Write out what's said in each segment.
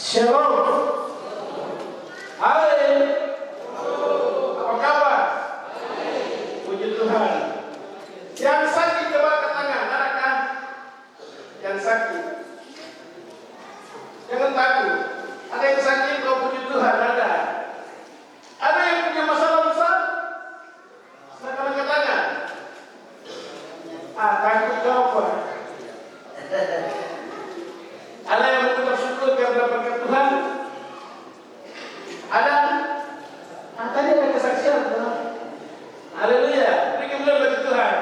Shalom. Hai. Apa kabar? Puji Tuhan. Yang sakit coba angkat tangan, adakah? Yang sakit. Jangan takut. Ada yang sakit, kau puji Tuhan, ada. Ada yang punya masalah besar? Silakan angkat tangan. Takut kau apa? Ada yang mengucap syukur karena berkat Tuhan? Ada? Tadi ada kesaksian. Haleluya. Beri kemuliaan bagi Tuhan.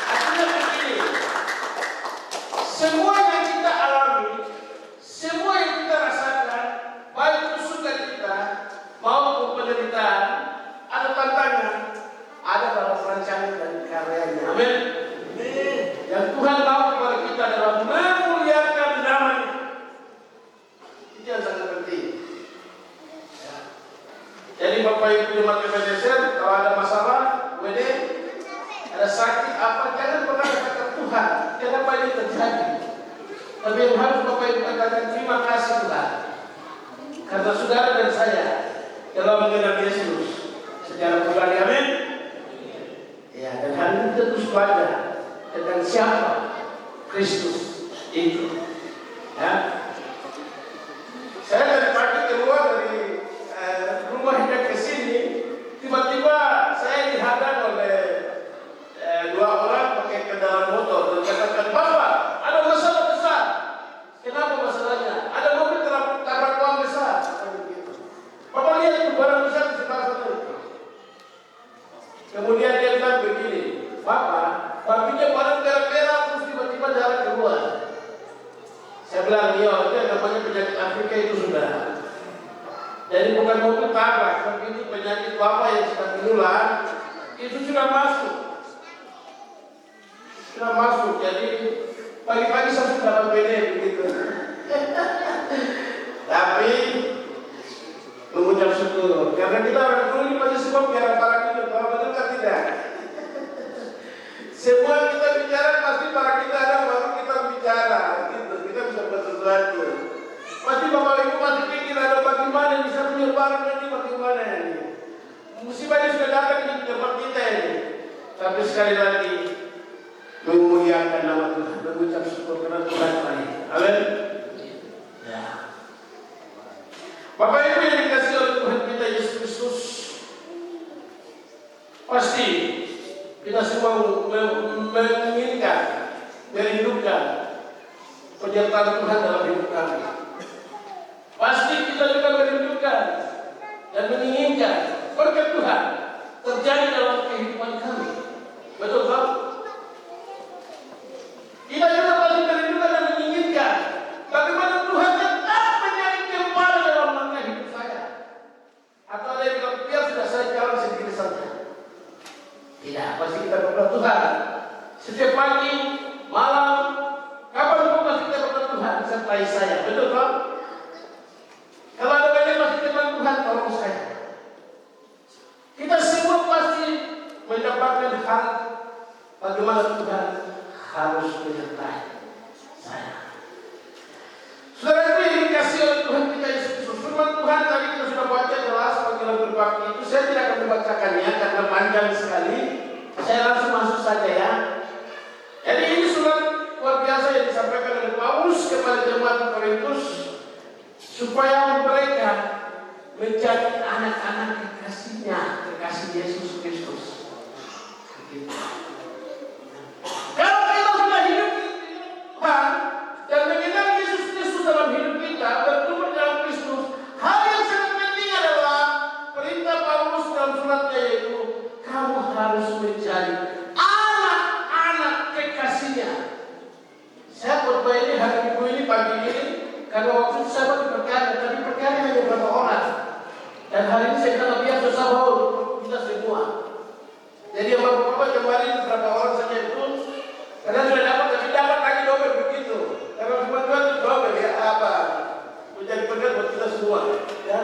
Artinya begini. Semua yang kita alami, semua yang kita rasakan, baik itu sukacita maupun penderitaan, ada tantangan, ada dalam rancangan dan karyanya. Amin. Yang Tuhan tahu kepada kita adalah memuliakan namanya. Itu yang sangat penting. Jadi Bapak Ibu jemaat Ebenezer, kalau ada masalah, WD, ada sakit apa, jangan pernah kata Tuhan, kenapa ini terjadi. Tapi yang harus Bapak Ibu katakan terima kasih Tuhan, karena saudara dan saya telah mengenal Yesus secara pribadi. Amin. Ya, dan hari ini terus belajar tentang siapa Kristus itu. Ya. Saya dari pagi keluar dari rumah hendak ke sini, tiba-tiba saya dihadang oleh dua orang pakai kendaraan motor dan katakan, "Bapak, ada masalah besar." Kenapa masalahnya? Ada mobil tabrak pohon besar. Bapak lihat itu barang besar di sebelah sana. Kemudian dia bilang begini, "Bapak, babinya barang merah-merah terus tiba-tiba jalan keluar." Saya bilang, "Iya, itu namanya penyakit Afrika itu sudah." Jadi bukan mobil tabrak, tapi itu penyakit Bapak yang sedang menular, itu sudah masuk. Sudah masuk, jadi pagi-pagi saya sudah dapat PD begitu. Tapi mengucap syukur, karena kita orang dulu ini masih semua biar para hidup, kalau betul kan tidak. Semua kita bicara pasti para kita ada baru kita bicara, gitu. Kita bisa buat sesuatu. Pasti Bapak Ibu masih pikir ada bagaimana bisa punya barang nanti bagaimana ini. Musibah ini sudah datang di tempat kita ini. Tapi sekali lagi memuliakan nama Tuhan, mengucap syukur karena Tuhan baik. Amin. Ya. Bapak Ibu yang dikasihi oleh Tuhan kita Yesus Kristus, pasti kita semua menginginkan, merindukan penyertaan Tuhan dalam hidup kami. Pasti kita juga merindukan dan menginginkan berkat Tuhan terjadi dalam kehidupan kami. Betul tak? Kita juga pasti merindukan dan menginginkan bagaimana Tuhan tetap menjadi gembala dalam langkah hidup saya. Atau ada yang bilang, biar sudah saya jalan sendiri saja. Tidak, pasti kita berdoa Tuhan. Setiap pagi, malam, kapan pun pasti kita berdoa Tuhan sertai saya. Betul tak? Kalau ada banyak pasti firman Tuhan, tolong saya. Kita semua pasti mendapatkan hal bagaimana Tuhan harus menyertai saya. Saudara itu yang dikasih oleh Tuhan kita Yesus Kristus. Firman Tuhan tadi kita sudah baca jelas panggilan berbakti itu. Saya tidak akan membacakannya karena panjang sekali. Saya langsung masuk saja ya. Jadi ini surat luar biasa yang disampaikan oleh Paulus kepada jemaat Korintus, supaya mereka menjadi anak-anak kekasihnya, kekasih Yesus Kristus. Kalau kita sudah hidup di Tuhan dan mengenal Yesus Kristus dalam hidup kita, bertumbuh dalam Kristus, hal yang sangat penting adalah perintah Paulus dalam suratnya, yaitu kamu harus menjadi anak-anak kekasihnya. Saya khotbah ini hari Minggu ini pagi ini karena waktu itu saya berkarya, tapi berkarya hanya beberapa orang. Dan hari ini saya bilang biar susah untuk kita semua. Jadi yang bapak-bapak kemarin beberapa orang saja itu, karena sudah dapat, tapi dapat lagi double begitu. Karena cuma Tuhan itu double ya, apa? Menjadi berkat buat kita semua. Ya.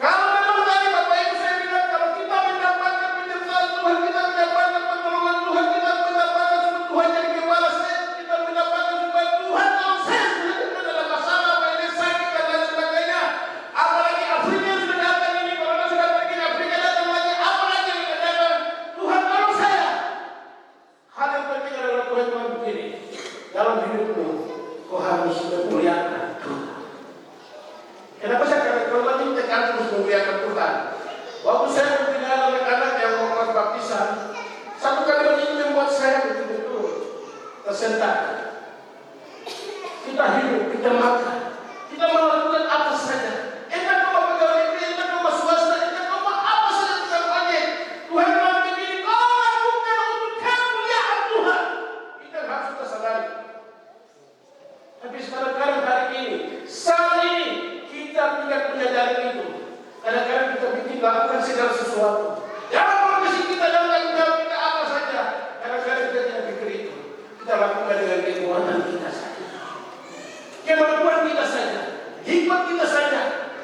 Kalau memang tadi Bapak Ibu saya bilang, kalau kita mendapatkan penyertaan Tuhan, kita mendapatkan pertolongan Tuhan, kita mendapatkan Tuhan jadi kepala saya, kita mendapatkan supaya Tuhan tahu saya dalam hidupmu, kau harus memuliakan Tuhan. Kenapa saya katakan kalau lagi tekan terus memuliakan Tuhan? Waktu saya membina anak-anak yang mau baptisan, satu kalimat ini membuat saya betul-betul tersentak. Kita hidup, kita makan, kita melakukan apa saja. Entah kau pegawai negeri, entah kau swasta, entah kau apa saja kita pakai. Tuhan bilang begini, kau lakukan untuk kemuliaan Tuhan. Kita harus kita sadari. Tapi sekarang hari ini, saat ini kita tidak menyadari itu. Kadang-kadang kita bikin lakukan segala sesuatu. Dalam profesi kita, dalam tanggung jawab kita apa saja. Kadang-kadang kita tidak pikir itu. Kita lakukan dengan kekuatan kita saja, kemampuan kita saja, hikmat kita saja,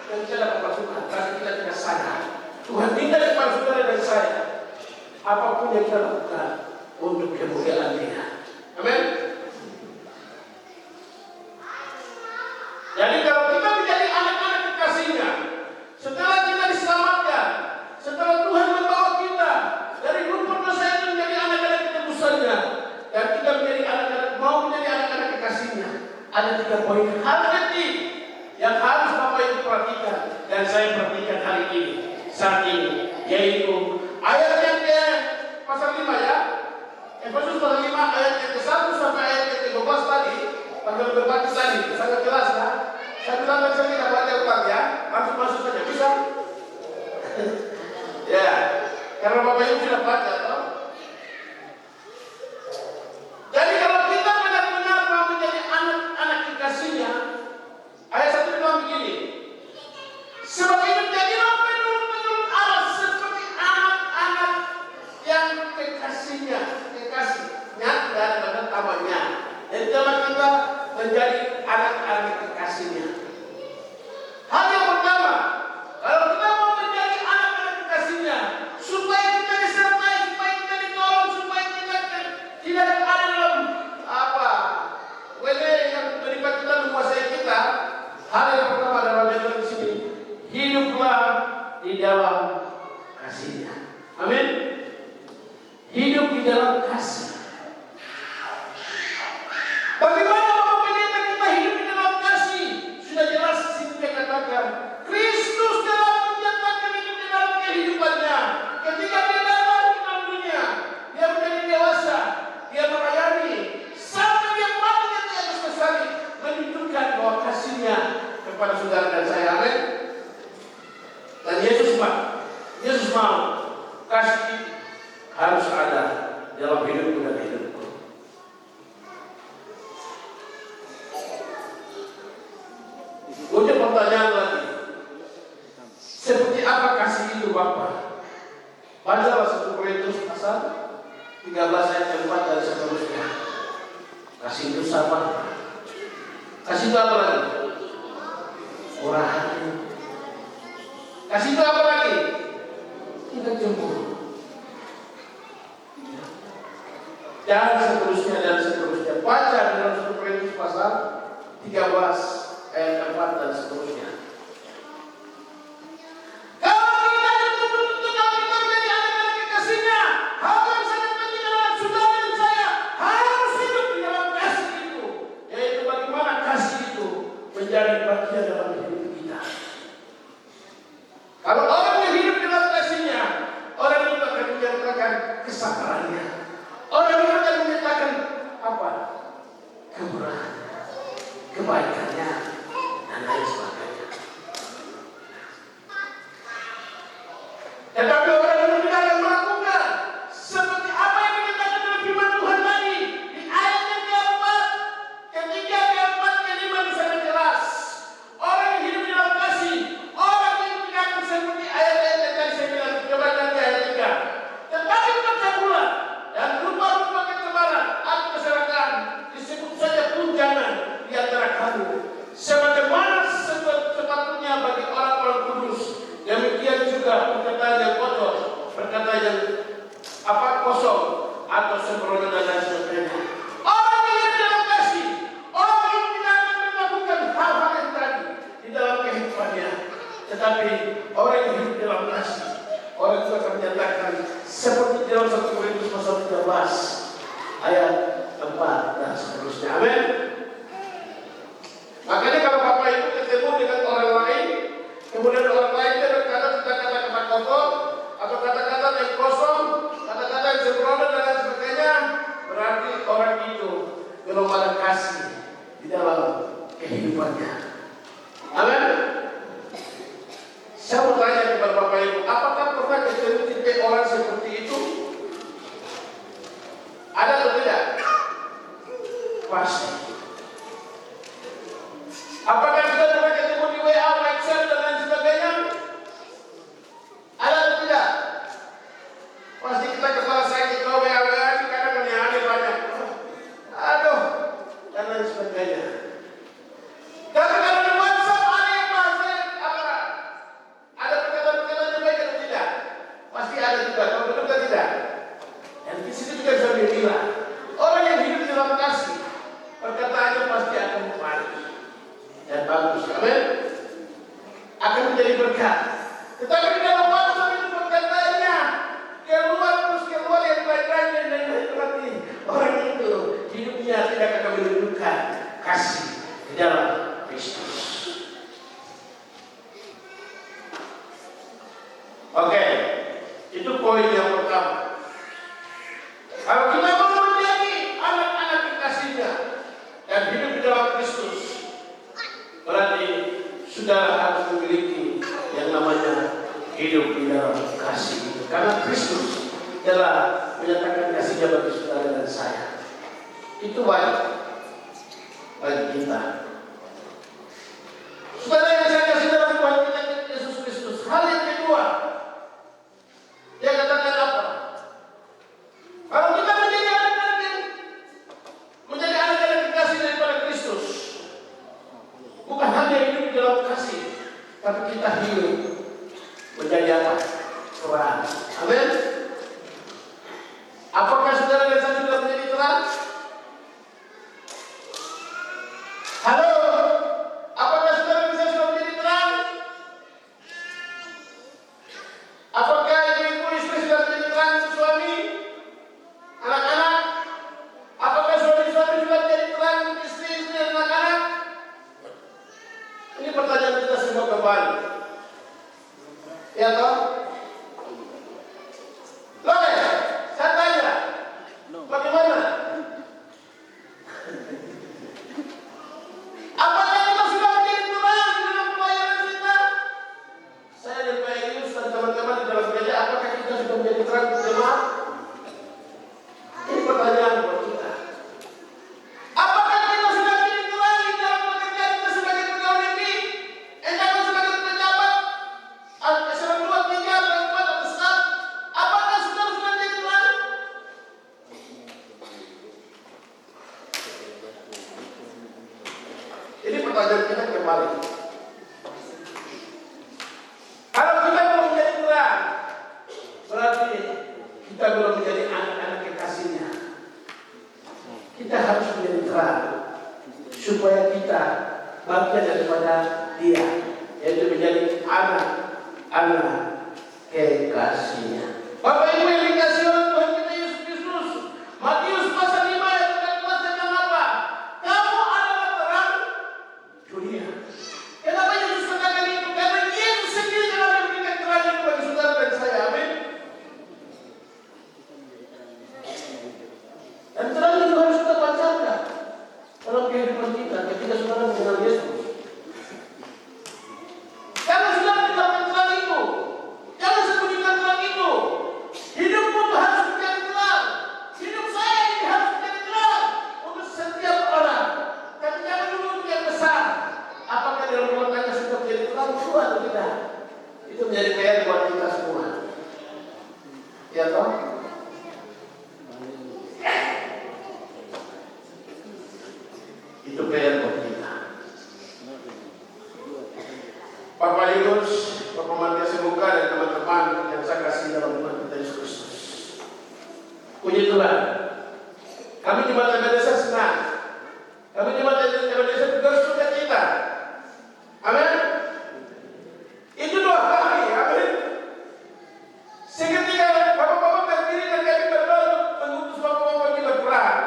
dan kita dapat pasukan. Karena kita tidak sadar. Tuhan minta kepada saudara dan saya, apapun yang kita lakukan untuk kemuliaan Dia. Amin. Jadi kalau kita menjadi anak-anak kekasihnya, setelah kita diselamatkan, setelah Tuhan membawa kita dari lumpur dosa itu menjadi anak-anak ketebusannya, dan kita menjadi anak-anak, mau menjadi anak-anak kekasihnya, ada 3 poin hal penting yang harus Bapak Ibu perhatikan dan saya perhatikan hari ini, saat ini, yaitu ayat yang pasal 5 ya, Efesus pasal 5 ayat yang ke-1 sampai ayat yang ke-12 tadi, tanggal berbagi tadi, sangat jelas ya. Saya bilang saya tidak baca ulang ya, langsung masuk saja, bisa? Ya, karena Bapak Ibu sudah baca, toh? Jadi kalau kita benar-benar mau menjadi anak-anak kekasihnya, ayat 1 bilang begini, sebab itu jadilah menurut Allah seperti anak-anak yang kekasihnya, dan pada tamannya. Dan jangan kita menjadi anak-anak kekasihnya. Hal yang pertama, kalau kita mau menjadi anak-anak kekasihnya, supaya kita disertai, supaya kita ditolong, supaya kita tidak ada dalam yang beribadah kita menguasai kita. Hal yang pertama dalam ayat di sini, hiduplah di dalam kasihnya. Amin. Hidup di dalam kasih. Bagaimana Bapak Pendeta kita hidup di dalam kasih? Sudah jelas sini dia katakan, Kristus telah menyatakan itu di dalam kehidupannya. Ketika dia datang di dalam dunia, dia menjadi dewasa, dia melayani, sampai dia mati di atas kayu salib, menunjukkan bahwa kasihnya kepada saudara dan saya. Amin. Dan Yesus mau kasih harus ada dalam hidupku dan hidupku. Punya pertanyaan lagi, seperti apa kasih itu Bapak? Bacalah 1 Korintus pasal 13 ayat 4 dan seterusnya. Kasih itu apa? Kasih itu apa lagi? Murah hati. Kasih itu apa lagi? Tidak cemburu. Dan seterusnya. Baca dalam 1 Korintus pasal 13 ayat 4 dan seterusnya. Kalau kita betul-betul kita menjadi anak-anak kekasihnya, hal yang sangat penting adalah saudara dan saya harus hidup di dalam kasih itu, yaitu bagaimana kasih itu menjadi bagian dalam hidup kita. Kalau orang yang hidup di dalam kasihnya, orang itu akan menyatakan kesabarannya. Orang itu akan menyatakan apa? Kemurahan, kebaikannya, dan lain sebagainya. Tetapi orang yang tidak akan melakukan seperti apa yang dikatakan dalam firman Tuhan tadi di ayat yang keempat, ketiga, keempat, kelima itu sangat jelas. Orang yang hidup di dalam kasih, orang yang tidak akan seperti ayat-ayat yang tadi saya bilang. Coba nanti ayat 3. Tetapi percabulan dan rupa-rupa kecemaran atau keserakahan, disebut saja punjangan di antara kamu. Sebagaimana sepatutnya bagi orang-orang kudus, demikian juga perkataan yang kotor, perkataan yang kosong atau sembrono dan lain sebagainya. Orang yang hidup dalam kasih, orang yang tidak akan melakukan hal-hal yang tadi di dalam kehidupannya. Tetapi orang yang hidup dalam kasih, orang itu akan menyatakan seperti dalam 1 Korintus pasal 13 ayat 4 dan seterusnya. Amin. ada kasih di dalam kehidupannya. Amin. Saya mau tanya kepada Bapak Ibu, apakah pernah ketemu tipe orang seperti itu? Ada atau tidak? Pasti. Apakah kita pernah ketemu di WA, WhatsApp dan lain sebagainya? Ada atau tidak? Pasti kita kepala sakit, kalau WA kadang aneh-aneh banyak. Aduh, dan lain sebagainya. Tapi kalau di WhatsApp ada yang bahasa apa? Ada perkataan-perkataan yang baik atau tidak? Pasti ada juga. Kalau betul atau tidak? Dan di sini juga bisa dibilang, orang yang hidup di dalam kasih, perkataannya pasti akan baik dan bagus. Amin. Akan menjadi berkat. Tetapi di dalam WhatsApp itu perkataannya keluar yang baik-baiknya dan berarti orang itu hidupnya tidak akan menunjukkan kasih di dalam Kristus. Oke, itu poin yang pertama. Kalau kita mau menjadi anak-anak kekasihnya dan hidup di dalam Kristus, berarti saudara harus memiliki yang namanya hidup di dalam kasih itu. Karena Kristus telah menyatakan kasihnya bagi saudara dan saya. Itu wajib bagi kita. Saudara yang saya kasih dalam Tuhan kita Yesus Kristus. Hal yang kedua, dia katakan apa? Kalau kita menjadi anak-anak kekasih daripada Kristus, bukan hanya hidup di dalam kasih, tapi kita hidup menjadi apa? Terang. Amin. Apakah saudara dan saya sudah menjadi terang? Halo? Apakah saudara dan saya sudah menjadi terang? Apakah ibu istri sudah menjadi terang untuk suami? Anak-anak? Apakah suami-suami sudah menjadi terang untuk istri dan anak-anak? Ini pertanyaan kita semua kembali. Ya toh? Boleh? Saya tanya. Bagaimana? Apakah kita sudah menjadi terang di dalam pelayanan kita? Saya dan Pak Elius dan teman-teman di dalam gereja, apakah kita sudah menjadi terang di jemaat? Ini pertanyaan buat kita. Apakah kita sudah menjadi terang di dalam pekerjaan kita sebagai pegawai negeri? Atau sebagai pejabat? Eselon 2, 3, 4 atau staf? Apakah sudah menjadi terang? Ini pertanyaan kita kembali. Kalau kita belum menjadi terang, berarti kita belum menjadi anak-anak kekasihnya. Kita harus menjadi terang supaya kita bagian daripada Dia, yaitu menjadi anak-anak kekasihnya. Bapak Ibu yang dikasihi oleh Tuhan kita Yesus Kristus, Matius pasal 5 ayat 14 tentang apa? Kamu adalah terang dunia. Kenapa Yesus katakan itu? Karena Yesus sendiri telah memberikan terang itu bagi saudara dan saya. Amin. Dan terang itu harus kita pancarkan dalam kehidupan kita ketika saudara mengenal Yesus. Kalau saudara mendapatkan terang itu, jangan sembunyikan terang itu. Hidupmu harus menjadi terang. Hidup saya ini harus menjadi terang untuk setiap orang. Tapi jangan dulu untuk yang besar. Apakah dalam rumah tangga sudah menjadi terang semua atau tidak? Itu menjadi PR buat kita semua. Ya toh? Itu PR buat kita. Bapak Yunus, Bapak Matias Semuka dan teman-teman yang saya kasih dalam Tuhan kita Yesus Kristus. Puji Tuhan. Kami di Mata Desa senang. Kami di Mata Desa juga suka cita. Amin. Itu doa kami. Amin. Seketika bapak-bapak berdiri dan kami berdoa untuk mengutus bapak-bapak kita berperang.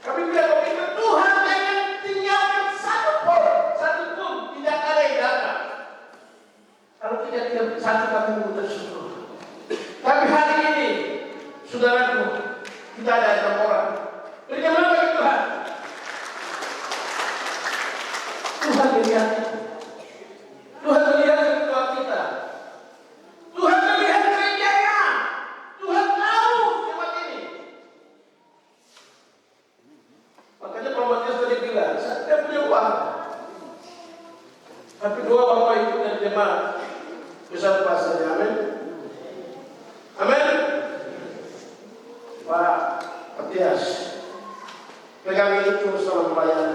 Kami bilang komitmen Tuhan jangan tinggalkan satu pun tidak ada yang datang. Kalau tidak satu kami mengutus syukur. Tapi hari ini, saudaraku, kita ada 6 orang Besar pasanya, amin. Amin. Pak Matias, pegang itu terus dalam pelayanan.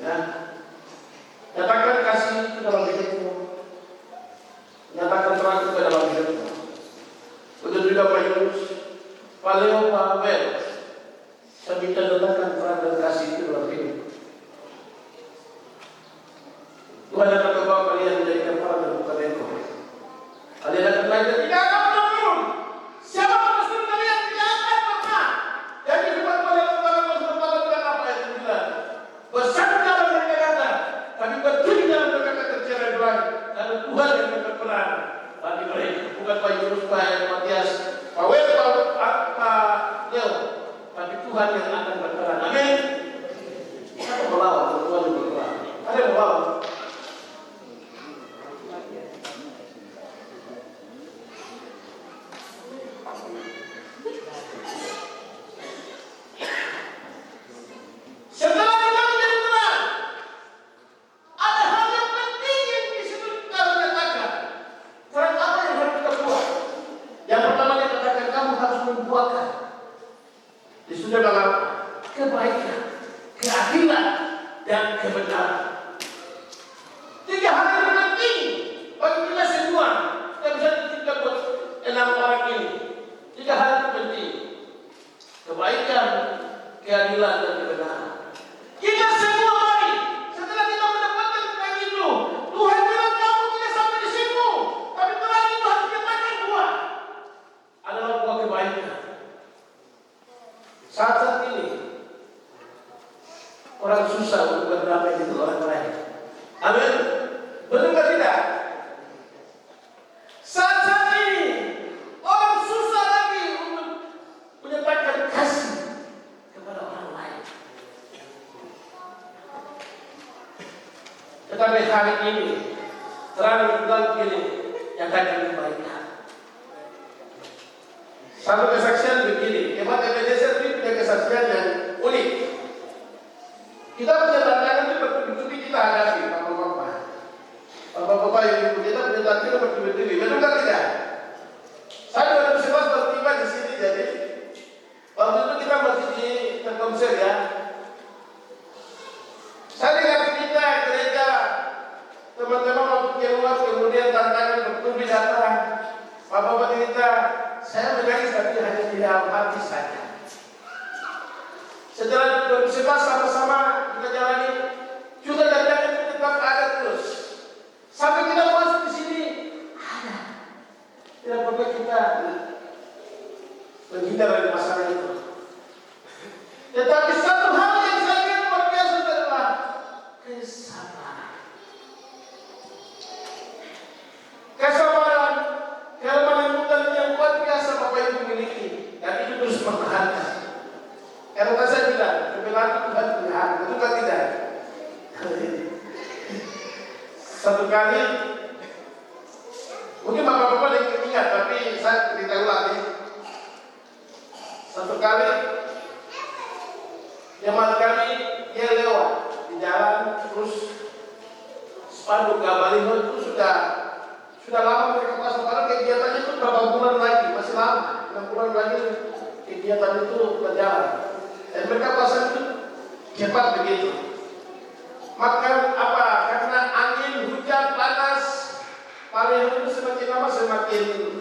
Ya. Nyatakan kasih itu dalam hidupmu. Nyatakan terang itu dalam hidupmu. Begitu juga Pak Yunus, Pak Leo, Pak Abel. Saya minta nyatakan terang dan kasih itu dalam hidup. Tuhan akan membawa kalian menjadi para dan bukan ekor. Kalian akan naik dan tidak akan pernah turun. Siapa pun kalian tidak akan pernah. Jadi firman pada bukan apa yang sembilan. Bersatu dalam mereka kata, tapi berdiri dalam mereka tercerai berai. Karena Tuhan yang berperan bagi mereka. Bukan Pak Yunus, Pak Matias, Pak Wel, Pak Leo, tapi Tuhan yang akan berperan. Amin. Siapa melawan? Tuhan yang berperan. Ada yang melawan. Kebaikan, keadilan, dan kebenaran. 3 hal yang penting bagi kita semua. Kita bisa ditinggal buat 6 orang ini. 3 hal yang penting: kebaikan, keadilan, dan kebenaran. Kita semua mari. Setelah kita mendapatkan tentang itu, Tuhan bilang kamu tidak sampai di situ, tapi Tuhan itu harus katakan buah adalah buah kebaikan. Saat ini orang susah untuk berdamai dengan orang lain. Amin. Betul atau tidak? Saat ini orang susah lagi untuk menyatakan kasih kepada orang lain. Tetapi hari ini terang bulan ini yang akan kebaikan. Satu kesaksian begini, Hemat Ebenezer ini punya kesaksian yang unik. Kita punya tantangan itu bertubi-tubi kita hadapi, Bapak-bapak yang kita punya tantangan bertubi-tubi. Betul tak tidak? Saya 2011 baru tiba di sini, jadi waktu itu kita masih di Telkomsel ya. Saya dengar cerita gereja, teman-teman waktu keluar kemudian tantangan bertubi datang. Bapak-bapak cerita, saya menangis tapi hanya di dalam hati saja. Setelah 2011 sama-sama kita jalani, juga tantangan itu tetap ada terus. Sampai kita masuk di sini, ada. Tidak perlu kita menghindar dari masalah itu. Tetapi satu hal yang saya lihat luar biasa adalah kesabaran. Kesabaran, kelembutan yang luar biasa Bapak Ibu miliki, dan itu terus mempertahankan. Karena saya bilang, kebenaran Tuhan punya hak, betul kan tidak? Satu kali, mungkin bapak-bapak yang ingat, tapi saya cerita ulang nih. Satu kali, jemaat kami dia lewat di jalan, terus spanduk baliho itu sudah lama mereka pasang, karena kegiatannya itu berapa bulan lagi, masih lama, 6 bulan lagi kegiatan itu berjalan. Dan mereka pasang itu cepat begitu. Maka apa? Karena angin, hujan, panas, baliho itu semakin lama semakin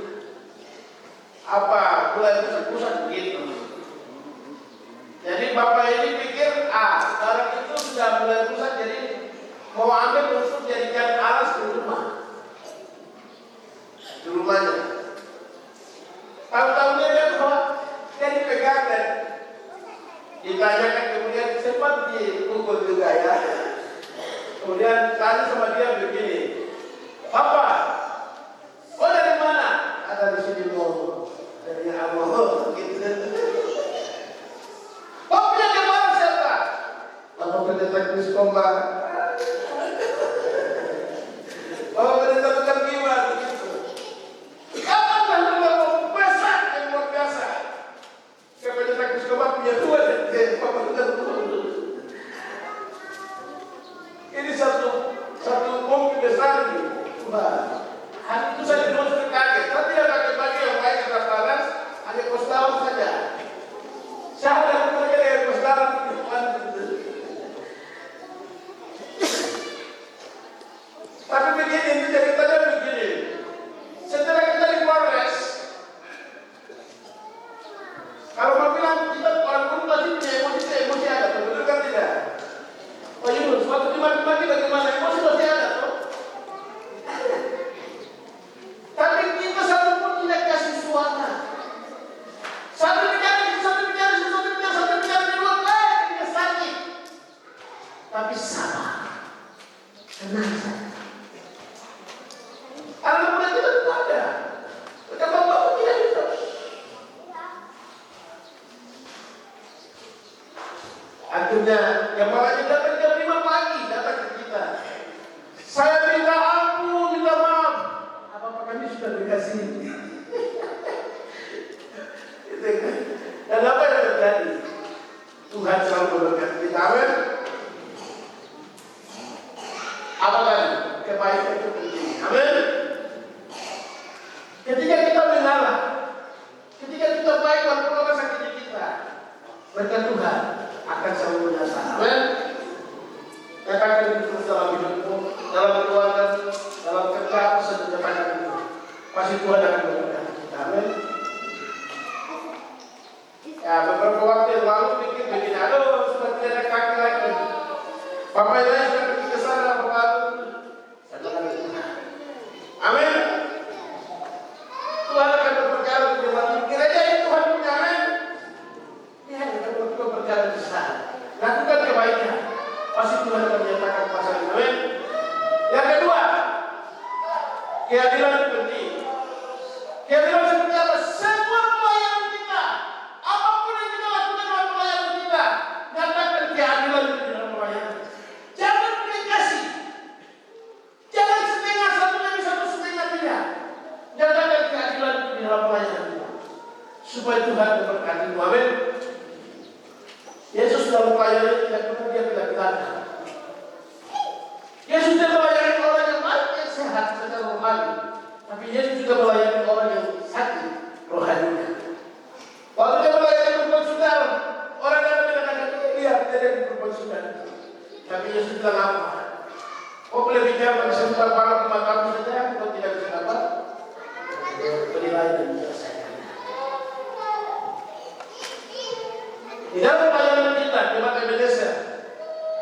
mulai pusat-pusat begitu. Jadi bapak ini pikir, barang itu sudah mulai pusat, jadi mau ambil untuk jadikan alas di rumahnya. Tahu-tahunya dia jadi pegang dan ditanyakan, kemudian sempat dipukul juga ya. Kemudian tanya sama dia begini, Papa, dari mana? Ada di sini dari Allah gitu. Punya kemana siapa? Bapak pendeta Kris Kombar. Bapak pendeta bukan jiwa begitu. Kapan dah besar yang luar biasa? Pendeta Kris Kombar punya 2 dan Bapak pendeta ini satu mobil besar ini. mati-mati bagaimana? Emosi masih ada toh. Tapi kita satu pun tidak kasih suara. Satu bicara di luar kita sakit. Tapi sabar, tenang saja. Anak muda kita tidak ada. Betapa bapak tidak bisa. Akhirnya yang malahnya datang jam 5 pagi datang ke kita. Saya minta ampun, minta maaf. Apa kami sudah dikasih? Dan apa yang terjadi? Tuhan selalu memberkati kita. Amin. Apa tadi? Kebaikan itu penting. Amin. Ketika kita mengalah, ketika kita baik walaupun orang sakiti kita, berkat Tuhan akan selalu menyasar. Amin. Katakan itu terus dalam hidupmu, dalam keluarga, dalam kerja, sesuatu itu. Pasti Tuhan akan memberkati kita. Amin. Ya, beberapa waktu yang lalu pikir begini, aduh sudah tidak ada kaki lagi. Bapak Ibu sudah pergi ke sana, Bapak. Saya bilang Tuhan. Amin. Tuhan akan berperkara di dalam gereja ini Tuhan punya. Amin. Dia akan berperkara besar. Lakukan kebaikan. Pasti Tuhan akan menyatakan kuasa. Amin. Yang kedua, keadilan itu penting. Keadilan seperti apa? Semua pelayanan kita, apapun yang kita lakukan dalam pelayanan kita, nyatakan keadilan itu dalam pelayanan. Jangan pilih kasih. Jangan setengah satu lagi satu setengah tidak. Nyatakan keadilan itu di dalam pelayanan kita. Supaya Tuhan memberkati. Amin. Yesus dalam pelayanan tidak pernah dia bilang-bilang. Yesus tidak melayani orang yang baik yang sehat secara rohani. Tapi Yesus juga melayani orang yang sakit rohaninya. Waktu dia melayani perempuan saudara, orang yang mengatakan, iya, tidak ada perempuan saudara. Tapi Yesus bilang apa? Oh, boleh bicara bisa buka pahala ke matamu saja, kau tidak bisa apa? Penilaian dan menyelesaikan. Di dalam pelayanan kita, jemaat Indonesia,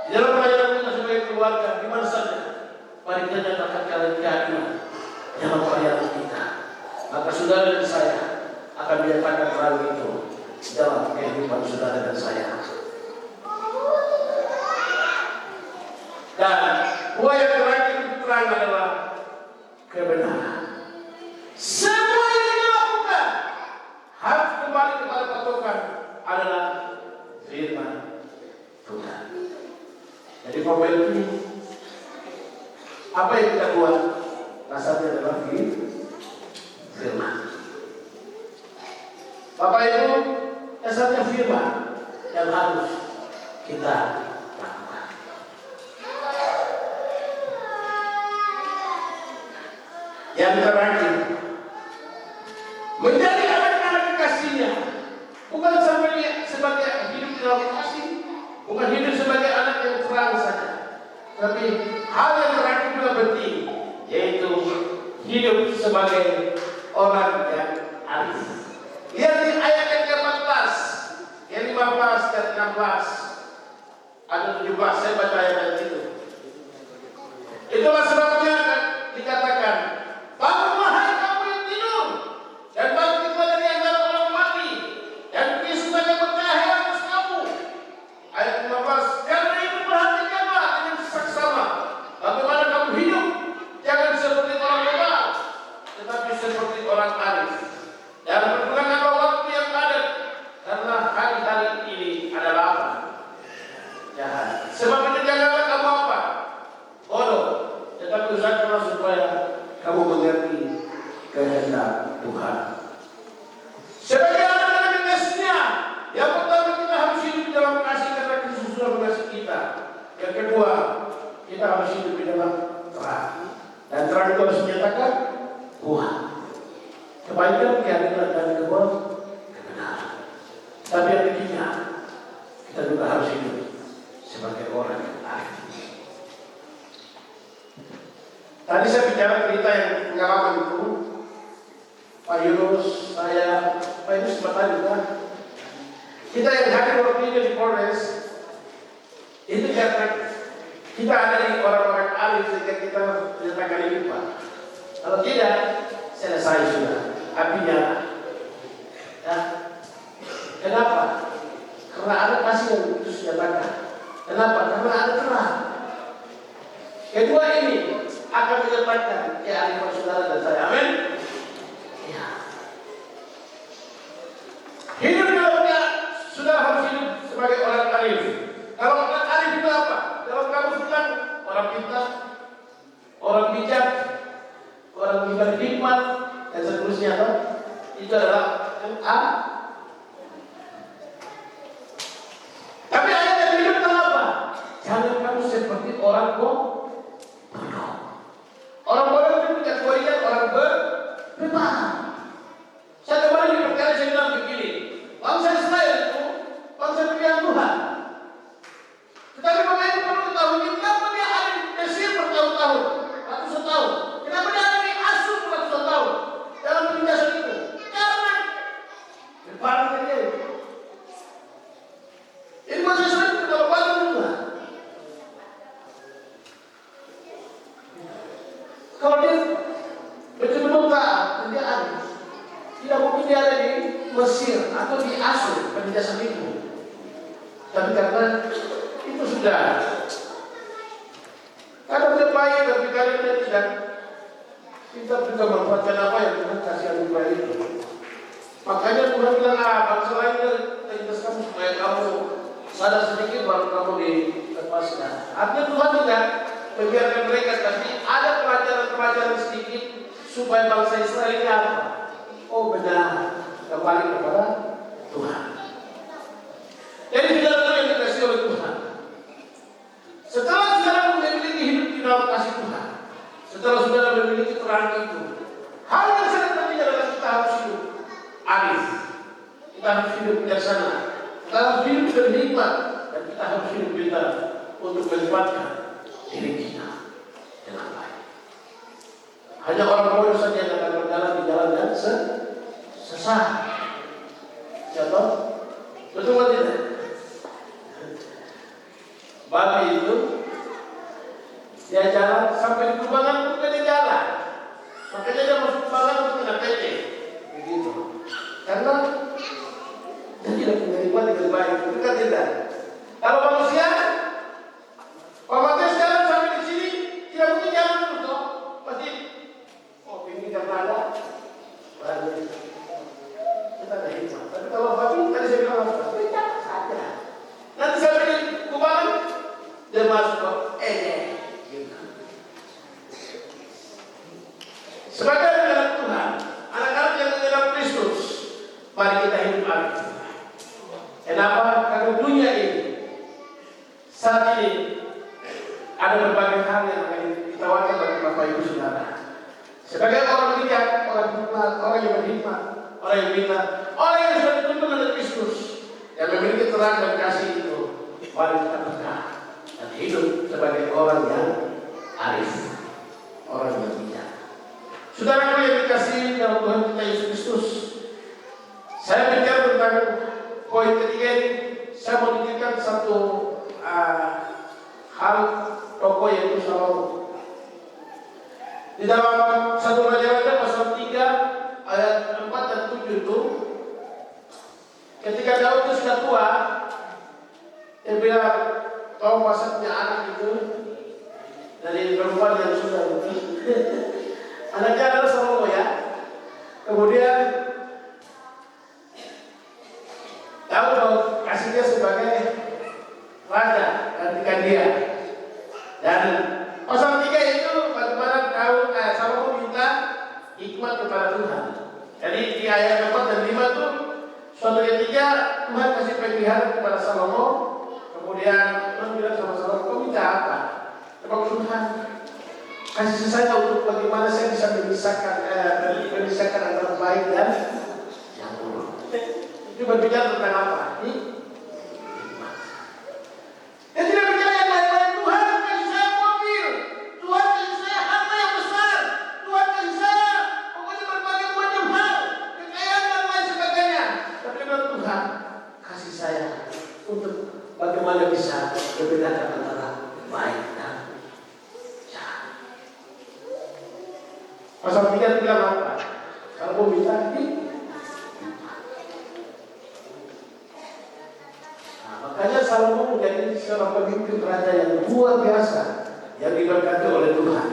di dalam pelayanan kita sebagai keluarga, di mana saja, mari kita nyatakan keadilan dalam pelayanan kita. Maka saudara dan saya akan menyatakan terang itu dalam kehidupan saudara dan saya. Dan buah yang terakhir itu terang adalah kebenaran. Semua yang kita lakukan harus kembali kepada patokan adalah firman Tuhan. Jadi pemain ini apa yang kita buat rasanya adalah firman. Bapak Ibu, dasarnya firman yang harus kita lakukan. Yang terakhir, menjadi anak-anak kekasihnya, bukan sebagai hidup dalam kasih, bukan hidup sebagai anak yang terang saja, tapi hal yang terakhir juga penting, yaitu hidup sebagai orang yang arif. Lihat di ayat yang ke-14, yang 15 dan 16, ada 17, saya baca ayat itu. Itulah sebabnya dikatakan, bangunlah hai kamu yang tidur, dan bangkitlah dari antara orang mati, dan Kristus akan bercahaya atas kamu. Ayat 15, karena itu perhatikanlah dengan seksama bagaimana kamu hidup, jangan seperti orang bebal, tetapi seperti orang arif. Dan pergunakanlah waktu yang padat, karena hari-hari ini adalah apa? Jahat. Sebab itu janganlah kamu apa? Bodoh. Tetapi usahakanlah supaya kamu mengerti kehendak Tuhan. Sebagai anak-anak kekasihnya, yang pertama kita harus hidup di dalam kasih karena Kristus sudah mengasihi kita. Yang kedua, kita harus hidup di dalam terang. Dan terang itu harus menyatakan Tuhan. Kebaikan, keadilan, dan kebenaran. Tapi yang ketiga, kita juga harus hidup sebagai orang yang arif. Tadi saya bicara cerita yang pengalaman itu, Pak Yunus, saya, Pak Yunus sempat juga. Kita yang hadir waktu itu di Polres, itu karena kita ada di orang-orang alim sehingga kita ternyata kali lipat. Kalau tidak, selesai sudah. Apinya. Ya. Kenapa? Karena ada kasih yang itu nyatakan. Kenapa? Karena ada terang. Kedua ini akan menyatakan kearifan saudara dan saya. Amin. Ya. Hidup dalamnya sudah harus hidup sebagai orang arif. Kalau orang arif itu apa? Dalam kamus bilang orang pintar, orang bijak, orang hikmat dan seterusnya. Itu adalah A. Tapi ayat yang hidup tentang apa? Jangan kamu seperti orang bodoh. Orang bodoh itu kategorinya orang berbebas. Saya kemarin di perkara saya bilang begini, bangsa Israel itu bangsa pilihan Tuhan. Tetapi Bapak Ibu perlu ketahui, kenapa dia ada di Mesir bertahun-tahun, ratusan tahun? Kenapa dia ada di Asyur ratusan tahun dalam penindasan itu? Karena berbaring dia. Ini bangsa Israel itu kalau balik Tuhan. Kalau dia betul-betul taat, dia ada. Tidak mungkin dia ada di Mesir atau di Asyur penindasan itu. Tapi karena itu sudah kadang dia baik, tapi kadang dia tidak. Kita juga memanfaatkan apa yang Tuhan kasih anugerah itu. Makanya Tuhan bilang, bangsa lain terlintas kamu supaya kamu sadar sedikit baru kamu dilepaskan. Artinya Tuhan tidak membiarkan mereka, tapi ada pelajaran-pelajaran sedikit supaya bangsa Israel ini apa? Oh benar, kembali kepada Tuhan. Jadi saudara yang dikasih oleh Tuhan, setelah saudara memiliki hidup di dalam kasih Tuhan, setelah saudara memiliki terang itu, hal yang sangat penting adalah kita harus hidup arif, kita harus hidup bijaksana, kita harus hidup berhikmat, dan kita harus hidup pintar untuk menempatkan diri kita dengan baik. Hanya orang bodoh saja yang akan berjalan di jalan yang sesat. Contoh, betul atau tidak? Babi itu dia jalan sampai di kubangan pun dia jalan. Makanya dia masuk kubangan itu kena PT. Begitu. Karena dia tidak punya hikmat dengan baik. Itu kan tidak. Kalau manusia jalan sampai di sini tidak mungkin jalan terus toh. Pasti ini karena ada baru kita ada hikmat. Tapi kalau babi tadi saya bilang apa? Tidak saja. Nanti sampai di kubangan dia masuk gitu. Sebagai anak Tuhan, anak-anak yang mengenal Kristus, mari kita hidup arif. Kenapa? Karena dunia ini saat ini ada berbagai hal yang akan ditawarkan bagi Bapak Ibu Saudara. Sebagai orang bijak, orang hikmat, orang yang berhikmat, orang yang pintar, orang yang sudah dituntun oleh Kristus, yang memiliki terang dan kasih itu, mari kita berkah dan hidup sebagai orang yang arif, orang yang bijak. Saudara yang dikasihi dalam Tuhan kita Yesus Kristus, saya bicara tentang poin ketiga ini. Saya mau tunjukkan satu hal tokoh yaitu Salomo. Di dalam 1 Raja-Raja pasal 3 ayat 4 dan 7 itu, ketika Daud itu sudah tua, dia bilang, kau masaknya anak itu dari perempuan yang sudah itu. Anaknya adalah Salomo ya. Kemudian Daud mau kasih dia sebagai raja, gantikan dia. Dan pasal 3 itu bagaimana Salomo minta hikmat kepada Tuhan. Jadi di ayat 4 dan 5 itu suatu ketika Tuhan kasih pilihan kepada Salomo. Kemudian Tuhan bilang sama Salomo, kau minta apa? Emang Tuhan kasih saya untuk bagaimana saya bisa memisahkan antara baik dan yang buruk. Itu berbicara tentang apa? Hikmat. Dia tidak bicara yang lain-lain. Tuhan kasih saya mobil, Tuhan kasih saya harta yang besar, Tuhan kasih saya pokoknya berbagai macam hal, kekayaan dan lain sebagainya. Tapi Tuhan kasih saya untuk bagaimana bisa membedakan antara baik dan Pasal 3 bilang apa? Kalau mau minta makanya Salomo menjadi seorang pemimpin raja yang luar biasa, yang diberkati oleh Tuhan,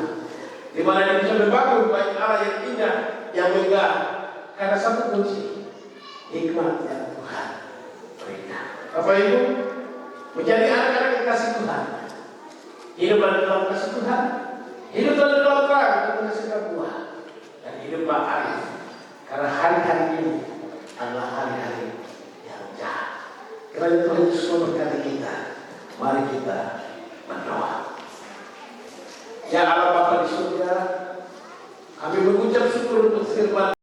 di mana dia bisa membangun bait Allah yang indah, yang megah, karena satu kunci, hikmat yang Tuhan berikan. Bapak Ibu, menjadi anak-anak yang kasih Tuhan, hidup dalam kasih Tuhan, hidup dalam terang untuk menghasilkan buah, dan hidup arif, karena hari-hari ini adalah hari-hari yang jahat. Karena Tuhan Yesus memberkati kita. Mari kita berdoa. Ya Allah Bapa di surga, kami mengucap syukur untuk firman